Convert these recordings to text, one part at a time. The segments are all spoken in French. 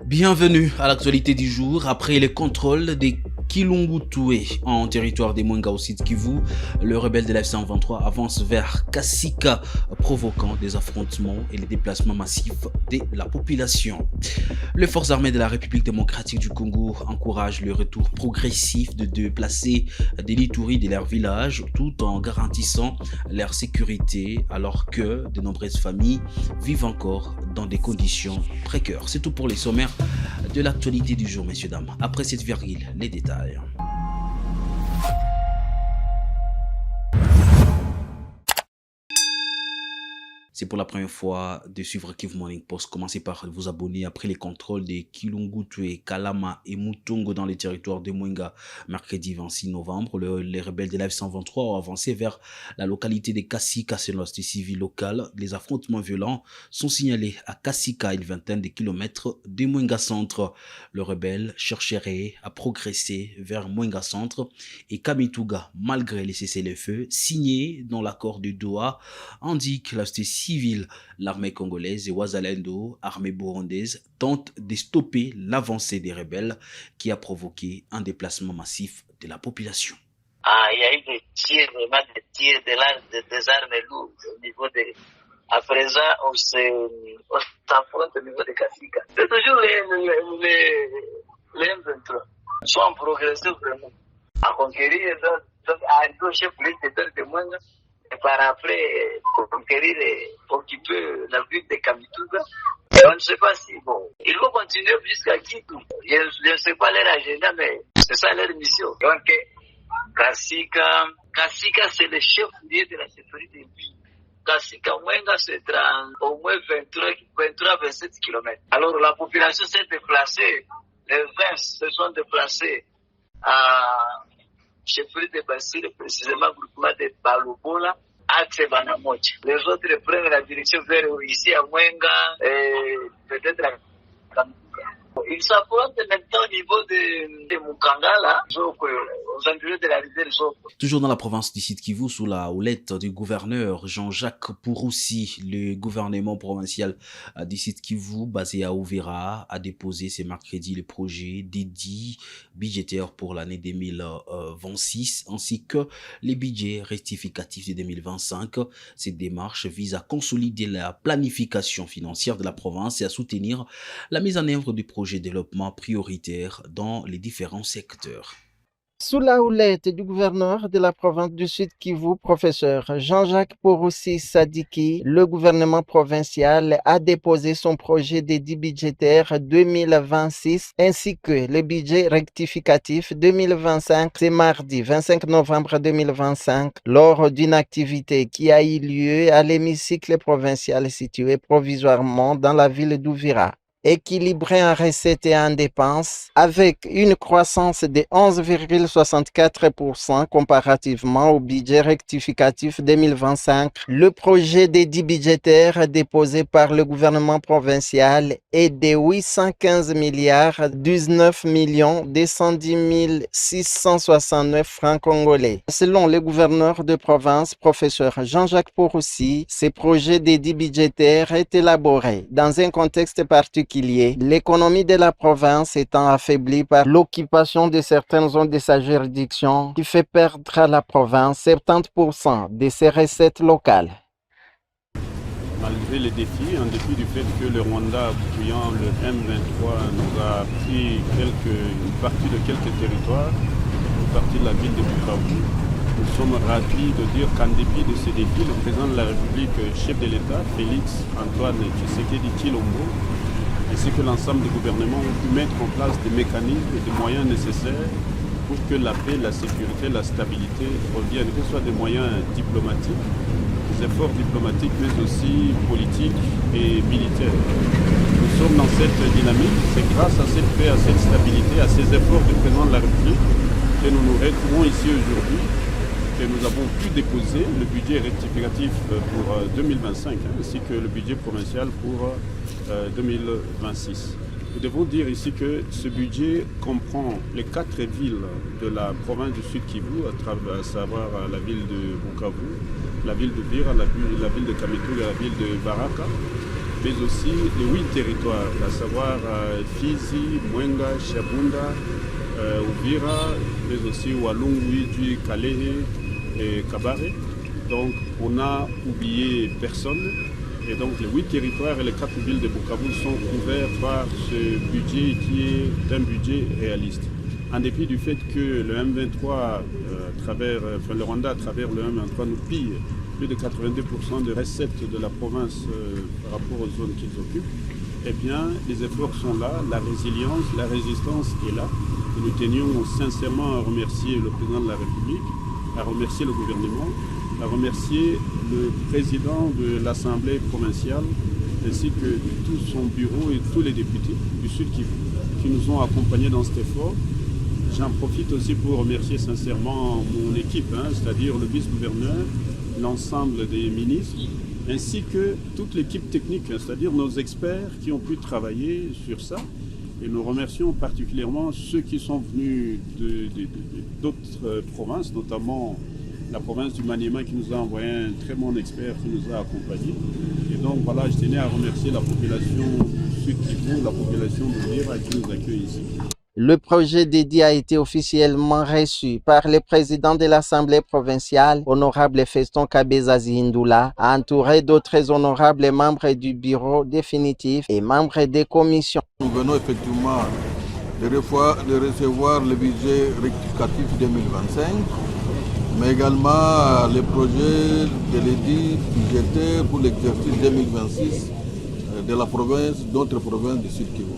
Bienvenue à l'actualité du jour. Après les contrôles des Kilungutue en territoire des Mwenga au site Kivu, le rebelle de la F-123 avance vers Kasika, provoquant des affrontements et les déplacements massifs de la population. Les forces armées de la République démocratique du Congo encouragent le retour progressif de déplacés des Lituri de leur village tout en garantissant leur sécurité alors que de nombreuses familles vivent encore dans des conditions précaires. C'est tout pour les sommaires de l'actualité du jour, messieurs, dames. Après cette virgule, les détails. C'est pour la première fois de suivre Kivu Morning Post. Commencez par vous abonner après les contrôles de Kilungutue, Kalama et Mutongo dans les territoires de Mwenga. Mercredi 26 novembre, les rebelles de la F-123 ont avancé vers la localité de Kasika selon la société civile locale. Les affrontements violents sont signalés à Kasika, une vingtaine de kilomètres de Mwenga Centre. Le rebelle chercherait à progresser vers Mwenga Centre et Kamituga, malgré les cessez-le-feu signés dans l'accord de Doha, indique la société civile. L'armée congolaise et Wazalendo, armée burundaise, tentent de stopper l'avancée des rebelles qui a provoqué un déplacement massif de la population. Il y a eu des tirs, vraiment des tirs des armes lourdes au niveau de... À présent, on s'affronte au niveau de Kasika. C'est toujours les M23. Soit on progresse vraiment à conquérir, donc à gauche, plus de moins. Et par après, conquérir et occuper la ville de Kamituga. Et on ne sait pas si, ils vont continuer jusqu'à Kitu. Je ne sais pas leur agenda, mais c'est ça leur mission. Donc, Kasika, c'est le chef-lieu de la sécurité de ville. Kasika, Mwenga, c'est au moins 23-27 km. Alors, la population s'est déplacée. Les 20 se sont déplacés à chefferie de Basile, précisément groupement de Balobola, axe Banamoche. Les autres prennent la direction vers ici à Mwenga et peut-être à Kamituga. Ils s'affrontent maintenant au niveau de Mukangala, aux environs de la rivière Zoko. Toujours dans la province du Sud Kivu, sous la houlette du gouverneur Jean-Jacques Pouroussi, le gouvernement provincial du Sud Kivu, basé à Uvira, a déposé ce mercredi le projet dédié budgétaire pour l'année 2026, ainsi que les budgets rectificatifs de 2025. Cette démarche vise à consolider la planification financière de la province et à soutenir la mise en œuvre du projet de développement prioritaire dans les différents secteurs. Sous la houlette du gouverneur de la province du Sud Kivu, professeur Jean-Jacques Pouroussi Sadiki, le gouvernement provincial a déposé son projet d'édit budgétaire 2026 ainsi que le budget rectificatif 2025 ce mardi 25 novembre 2025 lors d'une activité qui a eu lieu à l'hémicycle provincial situé provisoirement dans la ville d'Uvira. Équilibré en recettes et en dépenses, avec une croissance de 11,64% comparativement au budget rectificatif 2025. Le projet d'édit budgétaire déposé par le gouvernement provincial est de 815 milliards 19 210 669 francs congolais. Selon le gouverneur de province, professeur Jean-Jacques Pouroussi, ce projet d'édit budgétaire est élaboré dans un contexte particulier. L'économie de la province étant affaiblie par l'occupation de certaines zones de sa juridiction qui fait perdre à la province 70% de ses recettes locales. Malgré les défis, en dépit du fait que le Rwanda, appuyant le M23, nous a pris une partie de quelques territoires, une partie de la ville de Bukavu, nous sommes ravis de dire qu'en dépit de ces défis, le président de la République, chef de l'État, Félix Antoine Tshisekedi Tshilombo, ainsi que l'ensemble du gouvernement ont pu mettre en place des mécanismes et des moyens nécessaires pour que la paix, la sécurité, la stabilité reviennent, que ce soit des moyens diplomatiques, des efforts diplomatiques, mais aussi politiques et militaires. Nous sommes dans cette dynamique, c'est grâce à cette paix, à cette stabilité, à ces efforts du président de la République que nous nous retrouvons ici aujourd'hui, que nous avons pu déposer le budget rectificatif pour 2025, ainsi que le budget provincial pour 2026. Nous devons dire ici que ce budget comprend les 4 villes de la province du Sud Kivu, à savoir la ville de Bukavu, la ville de Vira, la ville de Kamituga et la ville de Baraka. mais aussi les 8 territoires, à savoir Fizi, Mwenga, Shabunda, Uvira, mais aussi Walungu, Idui, Kalehe et Kabare. Donc on n'a oublié personne. Et donc les 8 territoires et les 4 villes de Bukavu sont couverts par ce budget qui est un budget réaliste. En dépit du fait que le M23, le Rwanda à travers le M23 nous pille plus de 82% des recettes de la province par rapport aux zones qu'ils occupent, eh bien les efforts sont là, la résilience, la résistance est là. Et nous tenions sincèrement à remercier le président de la République, à remercier le gouvernement, à remercier le président de l'Assemblée provinciale ainsi que tout son bureau et tous les députés du Sud qui nous ont accompagnés dans cet effort. J'en profite aussi pour remercier sincèrement mon équipe, c'est-à-dire le vice-gouverneur, l'ensemble des ministres, ainsi que toute l'équipe technique, c'est-à-dire nos experts qui ont pu travailler sur ça. Et nous remercions particulièrement ceux qui sont venus d'autres provinces, notamment la province du Maniema qui nous a envoyé un très bon expert qui nous a accompagnés. Et donc voilà, je tenais à remercier la population du Sud Kivu, la population de Vira qui nous accueille ici. Le projet dédié a été officiellement reçu par le président de l'Assemblée provinciale, honorable Feston Kabezazi Ndula, entouré d'autres honorables membres du bureau définitif et membres des commissions. Nous venons effectivement de recevoir le budget rectificatif 2025, mais également le projet de l'édit budgétaire pour l'exercice 2026 de la province, d'autres provinces du Sud Kivu.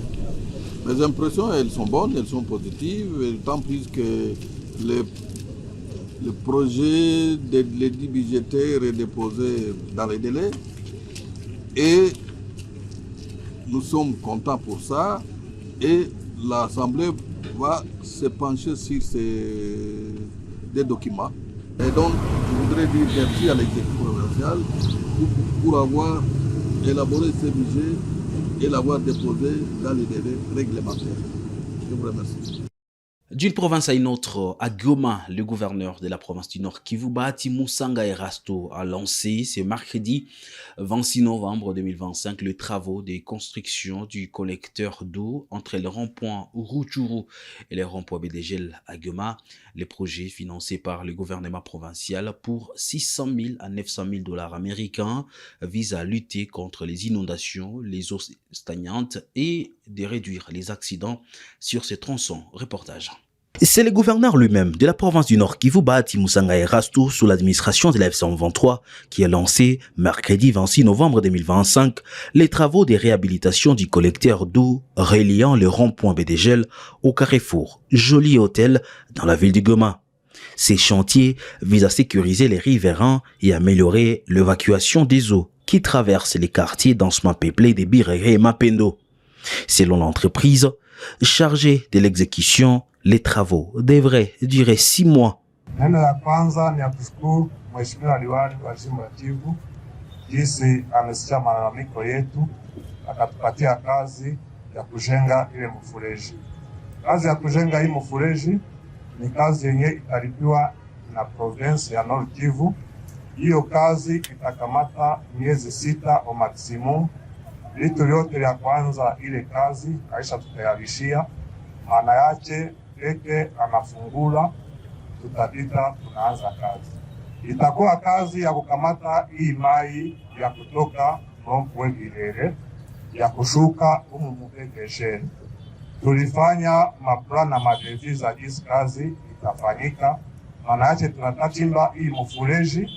Mes impressions, elles sont bonnes, elles sont positives, tant plus que le projet de l'édit budgétaire est déposé dans les délais. Et nous sommes contents pour ça. Et l'Assemblée va se pencher sur des documents. Et donc, je voudrais dire merci à l'exécutif provincial pour avoir élaboré ce budget et l'avoir déposé dans les délais réglementaires. Je vous remercie. D'une province à une autre, à Goma, le gouverneur de la province du Nord, Kivu Bahati Musanga Erasto, a lancé ce mercredi 26 novembre 2025 les travaux de construction du collecteur d'eau entre le rond-point Rutshuru et le rond-point Bédégel à Goma. Le projet financé par le gouvernement provincial pour 600 000 à 900 000 dollars américains vise à lutter contre les inondations, les eaux stagnantes et de réduire les accidents sur ces tronçons. Reportage. C'est le gouverneur lui-même de la province du Nord, Kivu Bahati Musanga Erasto, sous l'administration de la F-123, qui a lancé, mercredi 26 novembre 2025, les travaux de réhabilitation du collecteur d'eau reliant le rond-point Bédégel au carrefour Joli Hôtel dans la ville de Goma. Ces chantiers visent à sécuriser les riverains et améliorer l'évacuation des eaux qui traversent les quartiers densément peuplés de Birere et Mapendo. Selon l'entreprise chargée de l'exécution, les travaux devraient durer 6 mois. Neno ya kwanza ni ya kushukuru Mheshimiwa Liwali wa Jimbo la Kivu jinsi amesikia malalamiko yetu akatupatia kazi ya kujenga ile mfereji. Kazi ya kujenga hii mfereji ni kazi yenye italipiwa na province ya Nord Kivu. Hiyo kazi itakamata miezi 6 au maximum. Vitu vyote vya kwanza ile kazi aisha tutayarishia, maana yake eke anafungula tutapita tunaanza kazi. Itakuwa kazi ya kukamata hii mai ya kutoka rond-point Birere ya kushuka Bédégel. Tulifanya maplan na madevi za jinsi kazi itafanyika, maana yake tunatachimba hii mfereji,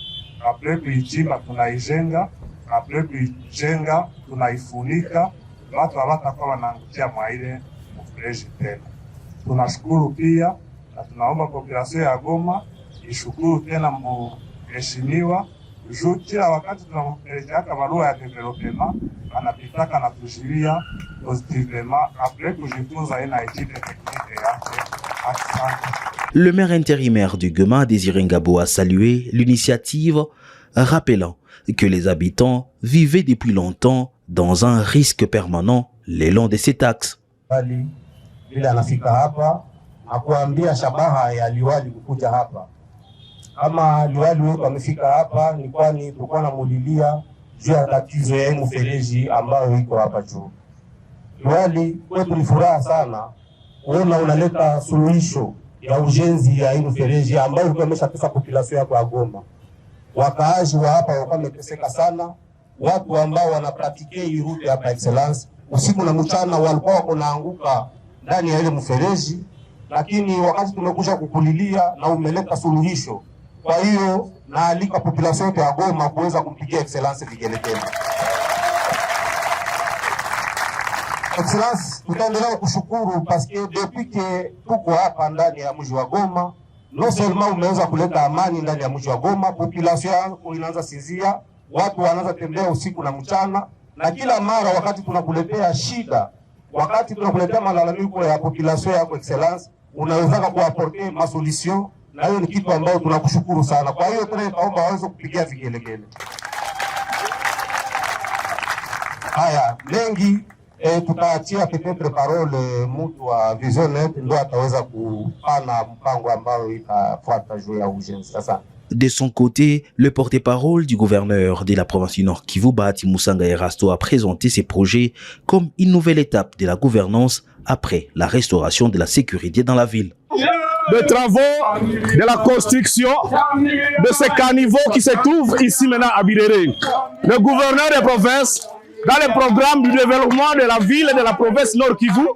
apre kuichimba tunaijenga, apre kuijenga tunaifunika, watu hawatakuwa wanaangukia mwa ile mfereji tena. Tunashukuru pia na tunaomba population ya Goma ishukuru tena mheshimiwa juu kila wakati tunampelekea barua ya development anapitaka na kujiria positivement après kujifunza ina étude technique yake. Le maire intérimaire du Goma, Désiré Ngabo, a salué l'initiative, rappelant que les habitants vivaient depuis longtemps dans un risque permanent le long de ces axes. Bila anafika hapa akuambia shabaha ya liwali kukuja hapa. Kama liwali wetu amefika hapa ni kwani tulikuwa namulilia juu ya tatizo ya mfereji ambayo iko hapa juu. Liwali, kwetu ni furaha sana kuona unaleta suluhisho ya ujenzi ya hii mfereji ambayo ilikuwa imeshatesa population yako ya Goma. Wakaaji wa hapa wameteseka sana, watu ambao wanapratike hii route hapa excellence usiku na mchana walikuwa wako naanguka ndani ya ile mfereji, lakini wakati tumekuja kukulilia na umeleta suluhisho. Kwa hiyo naalika population ya Goma kuweza kumpigia excellence vigelegele. Excellence, tutaendelea kushukuru paske depuis que tuko hapa ndani ya mji wa Goma, non seulement umeweza kuleta amani ndani ya mji wa Goma, population yako inaanza sinzia, watu wanaanza tembea usiku na mchana, na kila mara wakati tunakuletea shida, wakati tunakuletea malalamiko ya population yako excellence, unaweza kuapporter ma solution, na hiyo ni kitu ambayo tunakushukuru sana. Kwa hiyo tunaomba waweze kupigia vigelegele. Haya, mengi tutaachia peut-être parole mtu wa Visionet ndio ataweza kupana mpango ambao itafuata juu ya ujenzi. Asante. De son côté, le porte-parole du gouverneur de la province du Nord Kivu, Bahati Musanga Erasto, a présenté ces projets comme une nouvelle étape de la gouvernance après la restauration de la sécurité dans la ville. De travaux de la construction de ces caniveaux qui se trouvent ici maintenant à Birere. Le gouverneur de province, dans le programme du développement de la ville et de la province Nord Kivu,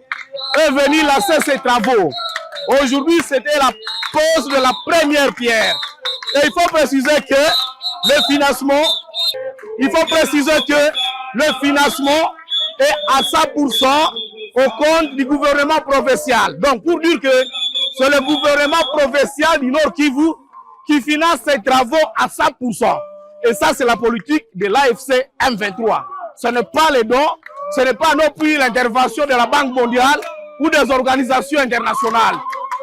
est venu lancer ces travaux. Aujourd'hui, c'était la pose de la première pierre. Et il faut préciser que le financement est à 100% au compte du gouvernement provincial. Donc, pour dire que c'est le gouvernement provincial du Nord Kivu qui finance ces travaux à 100%. Et ça, c'est la politique de l'AFC M23. Ce n'est pas les dons, ce n'est pas non plus l'intervention de la Banque mondiale ou des organisations internationales.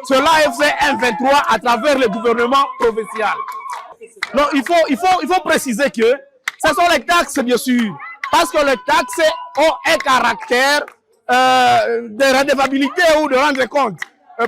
C'est l'AFC M23 à travers le gouvernement provincial. Non, il faut préciser que ce sont les taxes, bien sûr, parce que les taxes ont un caractère de redevabilité ou de rendre compte.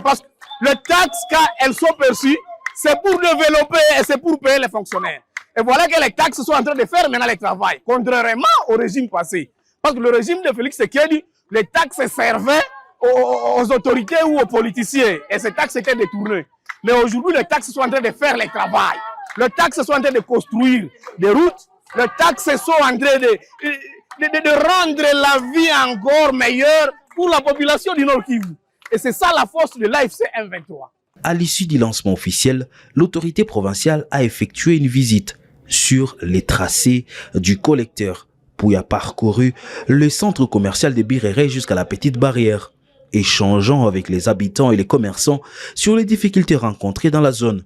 Parce que les taxes, quand elles sont perçues, c'est pour développer et c'est pour payer les fonctionnaires. Et voilà que les taxes sont en train de faire maintenant le travail, contrairement au régime passé. Parce que le régime de Félix Tshisekedi, les taxes servaient aux autorités ou aux politiciens. Et ces taxes étaient détournées. Mais aujourd'hui, les taxes sont en train de faire le travail. Les taxes sont en train de construire des routes. Les taxes sont en train de rendre la vie encore meilleure pour la population du Nord Kivu. Et c'est ça la force de l'AFC M23. À l'issue du lancement officiel, l'autorité provinciale a effectué une visite sur les tracés du collecteur, puis a parcouru le centre commercial de Birere jusqu'à la Petite Barrière, échangeant avec les habitants et les commerçants sur les difficultés rencontrées dans la zone.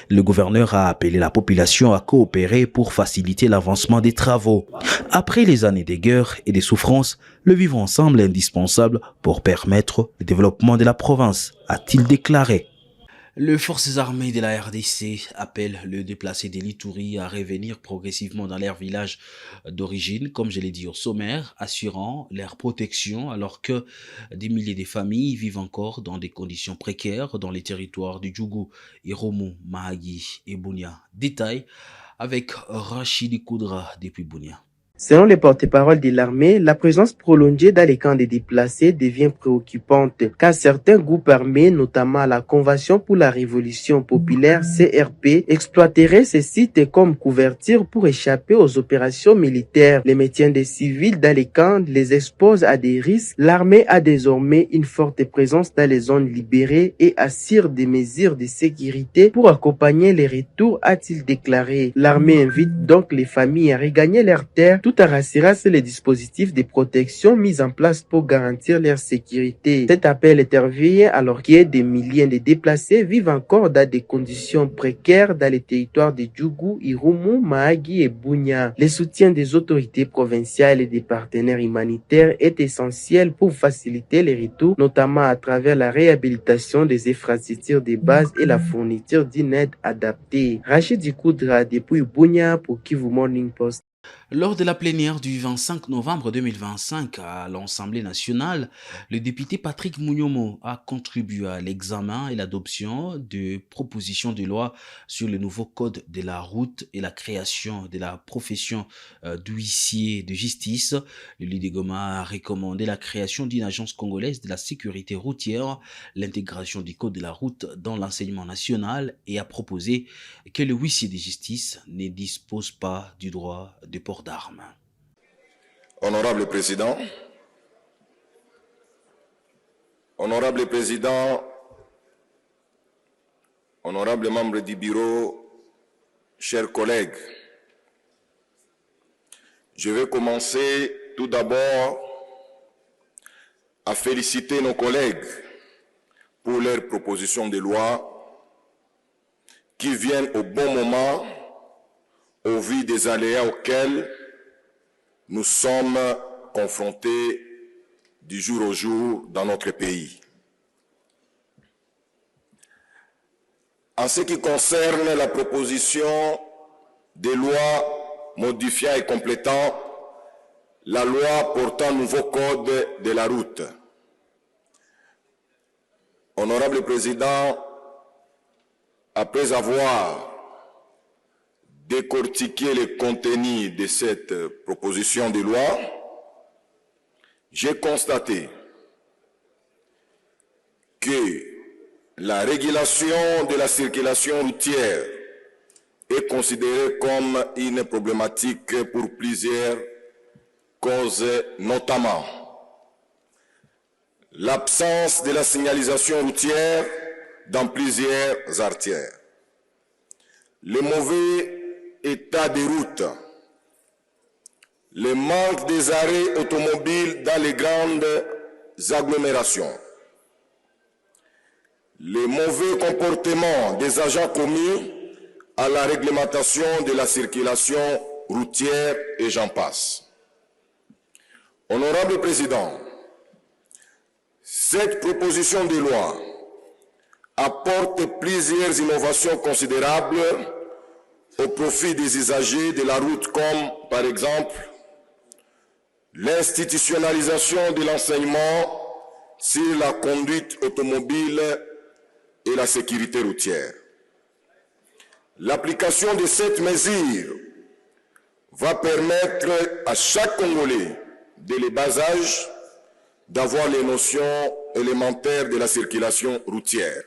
Le gouverneur a appelé la population à coopérer pour faciliter l'avancement des travaux. Après les années de guerre et des souffrances, le vivre ensemble est indispensable pour permettre le développement de la province, a-t-il déclaré. Les forces armées de la RDC appellent le déplacé de l'Ituri à revenir progressivement dans leur village d'origine, comme je l'ai dit au sommaire, assurant leur protection alors que des milliers de familles vivent encore dans des conditions précaires dans les territoires du Djougou, Irumu, Mahagi et Bunia. Détail avec Rachidi Koudra depuis Bunia. Selon les porte-parole de l'armée, la présence prolongée dans les camps des déplacés devient préoccupante, car certains groupes armés, notamment la Convention pour la Révolution populaire CRP, exploiteraient ces sites comme couverture pour échapper aux opérations militaires. Les maintien des civils dans les camps les expose à des risques. L'armée a désormais une forte présence dans les zones libérées et assure des mesures de sécurité pour accompagner les retours, a-t-il déclaré. L'armée invite donc les familles à regagner leurs terres tout en rassurant sur les dispositifs de protection mis en place pour garantir leur sécurité. Cet appel intervient alors que des milliers de déplacés vivent encore dans des conditions précaires dans les territoires de Djougou, Irumu, Mahagi et Bunia. Le soutien des autorités provinciales et des partenaires humanitaires est essentiel pour faciliter les retours, notamment à travers la réhabilitation des infrastructures de base et la fourniture d'une aide adaptée. Rachid Koudra depuis Bunia pour Kivu Morning Post. Lors de la plénière du 25 novembre 2025 à l'Assemblée nationale, le député Patrick Mounyomo a contribué à l'examen et l'adoption de propositions de loi sur le nouveau code de la route et la création de la profession d'huissier de justice. Le Lydé Goma a recommandé la création d'une agence congolaise de la sécurité routière, l'intégration du code de la route dans l'enseignement national et a proposé que le huissier de justice ne dispose pas du droit de port d'armes. Honorable Président, honorable membre du bureau, chers collègues, je vais commencer tout d'abord à féliciter nos collègues pour leurs propositions de loi qui viennent au bon moment au vu des aléas auxquels nous sommes confrontés du jour au jour dans notre pays. En ce qui concerne la proposition de loi modifiant et complétant la loi portant nouveau code de la route, Honorable Président, après avoir décortiquer le contenu de cette proposition de loi, j'ai constaté que la régulation de la circulation routière est considérée comme une problématique pour plusieurs causes, notamment l'absence de la signalisation routière dans plusieurs artères, le mauvais état des routes, le manque des arrêts automobiles dans les grandes agglomérations, le mauvais comportement des agents commis à la réglementation de la circulation routière et j'en passe. Honorable Président, cette proposition de loi apporte plusieurs innovations considérables au profit des usagers de la route, comme par exemple l'institutionnalisation de l'enseignement sur la conduite automobile et la sécurité routière. L'application de cette mesure va permettre à chaque Congolais dès le bas âge d'avoir les notions élémentaires de la circulation routière.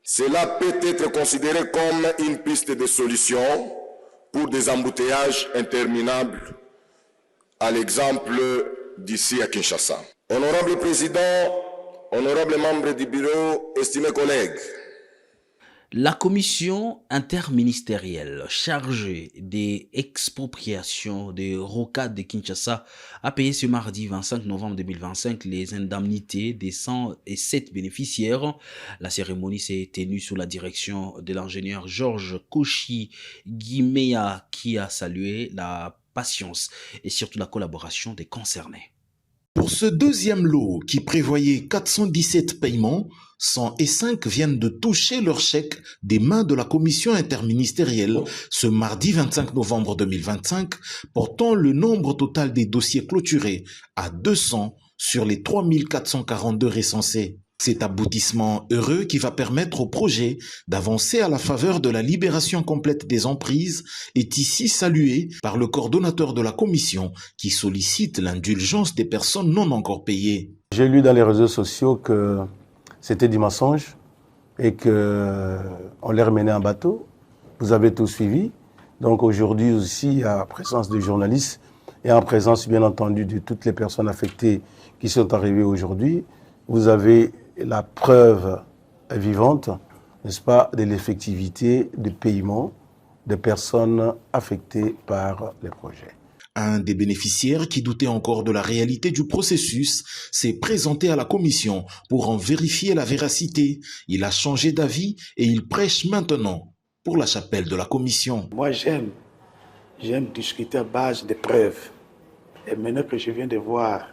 Cela peut être considéré comme une piste de solution pour des embouteillages interminables, à l'exemple d'ici à Kinshasa. Honorable Président, honorables membres du bureau, estimés collègues, la commission interministérielle chargée des expropriations des rocades de Kinshasa a payé ce mardi 25 novembre 2025 les indemnités des 107 bénéficiaires. La cérémonie s'est tenue sous la direction de l'ingénieur Georges Koshi Guimea qui a salué la patience et surtout la collaboration des concernés. Pour ce deuxième lot qui prévoyait 417 paiements, 105 viennent de toucher leur chèque des mains de la commission interministérielle ce mardi 25 novembre 2025, portant le nombre total des dossiers clôturés à 200 sur les 3442 recensés. Cet aboutissement heureux qui va permettre au projet d'avancer à la faveur de la libération complète des emprises est ici salué par le coordonnateur de la commission qui sollicite l'indulgence des personnes non encore payées. J'ai lu dans les réseaux sociaux que c'était du mensonge et qu'on les remenait en bateau. Vous avez tout suivi. Donc aujourd'hui aussi, en présence des journalistes et en présence bien entendu de toutes les personnes affectées qui sont arrivées aujourd'hui, vous avez la preuve vivante, n'est-ce pas, de l'effectivité du paiement des personnes affectées par les projets. Un des bénéficiaires qui doutait encore de la réalité du processus s'est présenté à la commission pour en vérifier la véracité. Il a changé d'avis et il prêche maintenant pour la chapelle de la commission. Moi j'aime discuter à base de preuves. Et maintenant que je viens de voir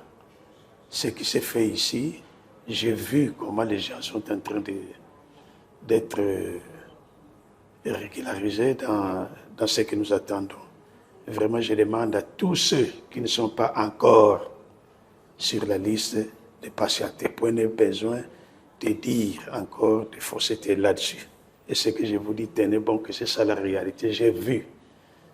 ce qui s'est fait ici, j'ai vu comment les gens sont en train d'être régularisés dans ce que nous attendons. Vraiment, je demande à tous ceux qui ne sont pas encore sur la liste de patienter. Point de besoin de dire encore de fausseté là-dessus. Et ce que je vous dis, tenez bon que c'est ça la réalité. J'ai vu,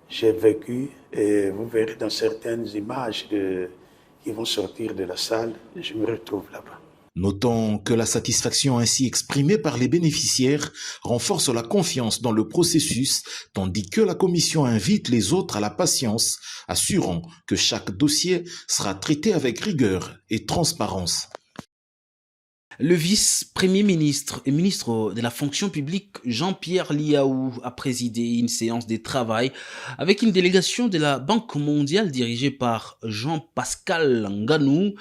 j'ai vécu, et vous verrez dans certaines images qui vont sortir de la salle, je me retrouve là-bas. Notons que la satisfaction ainsi exprimée par les bénéficiaires renforce la confiance dans le processus, tandis que la commission invite les autres à la patience, assurant que chaque dossier sera traité avec rigueur et transparence. Le vice-premier ministre et ministre de la fonction publique Jean-Pierre Liaou a présidé une séance de travail avec une délégation de la Banque mondiale dirigée par Jean-Pascal Nganou.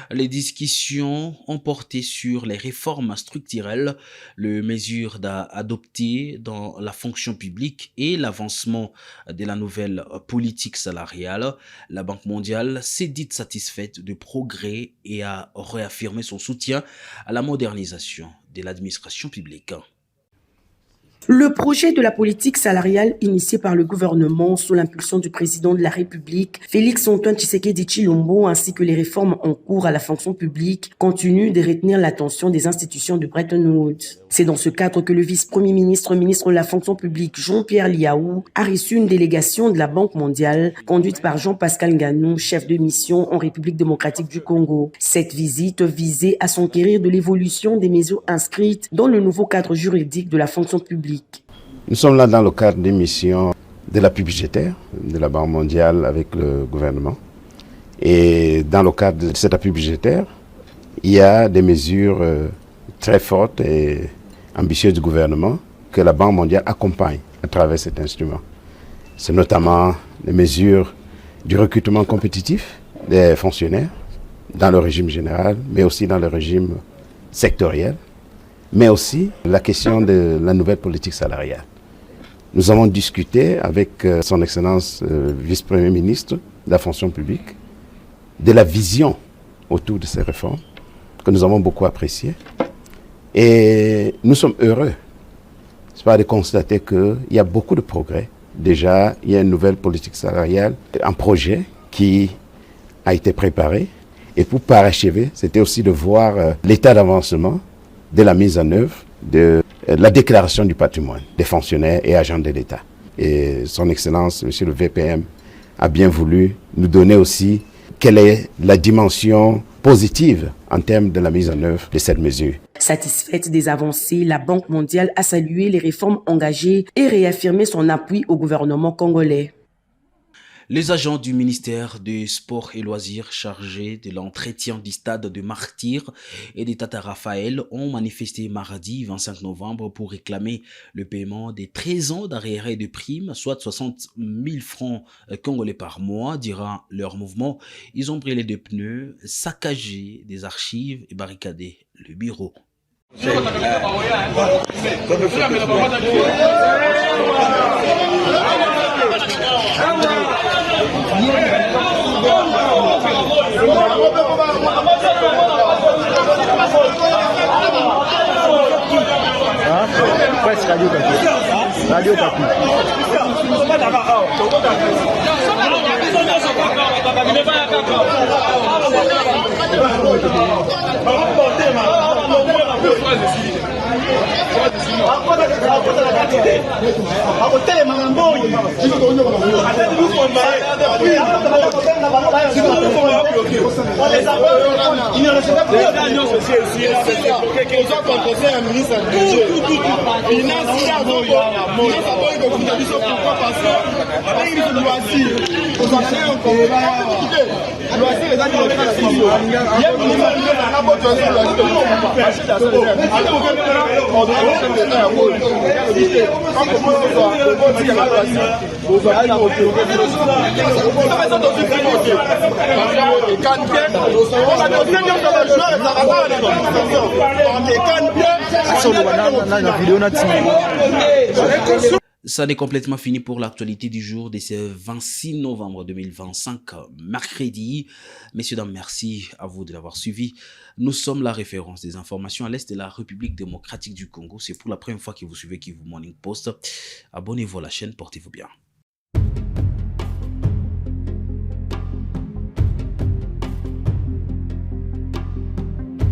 Les discussions ont porté sur les réformes structurelles, les mesures adoptées dans la fonction publique et l'avancement de la nouvelle politique salariale. La Banque mondiale s'est dite satisfaite du progrès et a réaffirmé son soutien à la modernisation de l'administration publique. Le projet de la politique salariale initié par le gouvernement sous l'impulsion du président de la République, Félix-Antoine Tshisekedi Tshilombo, ainsi que les réformes en cours à la fonction publique, continuent de retenir l'attention des institutions de Bretton Woods. C'est dans ce cadre que le vice-premier ministre, ministre de la fonction publique Jean-Pierre Liaou, a reçu une délégation de la Banque mondiale, conduite par Jean-Pascal Nganou, chef de mission en République démocratique du Congo. Cette visite visait à s'enquérir de l'évolution des mesures inscrites dans le nouveau cadre juridique de la fonction publique. Nous sommes là dans le cadre des missions de l'appui budgétaire de la Banque mondiale avec le gouvernement. Et dans le cadre de cet appui budgétaire, il y a des mesures très fortes et ambitieuses du gouvernement que la Banque mondiale accompagne à travers cet instrument. C'est notamment les mesures du recrutement compétitif des fonctionnaires dans le régime général, mais aussi dans le régime sectoriel, mais aussi la question de la nouvelle politique salariale. Nous avons discuté avec son Excellence vice-premier ministre de la fonction publique de la vision autour de ces réformes que nous avons beaucoup appréciées. Et nous sommes heureux de constater qu'il y a beaucoup de progrès. Déjà, il y a une nouvelle politique salariale, un projet qui a été préparé. Et pour parachever, c'était aussi de voir l'état d'avancement de la mise en œuvre de la déclaration du patrimoine des fonctionnaires et agents de l'État. Et son Excellence, Monsieur le VPM, a bien voulu nous donner aussi quelle est la dimension positive en termes de la mise en œuvre de cette mesure. Satisfaite des avancées, la Banque mondiale a salué les réformes engagées et réaffirmé son appui au gouvernement congolais. Les agents du ministère des Sports et Loisirs chargés de l'entretien du stade de Martyrs et de Tata Raphaël ont manifesté mardi 25 novembre pour réclamer le paiement des 13 ans d'arriérés de primes, soit 60 000 francs congolais par mois. Durant leur mouvement, ils ont brûlé des pneus, saccagé des archives et barricadé le bureau. Radio Kapi. Ça n'est complètement fini pour l'actualité du jour de ce 26 novembre 2025, mercredi. Messieurs, dames, merci à vous de l'avoir suivi. Nous sommes la référence des informations à l'Est de la République démocratique du Congo. C'est pour la première fois que vous suivez Kivu Morning Post. Abonnez-vous à la chaîne, portez-vous bien.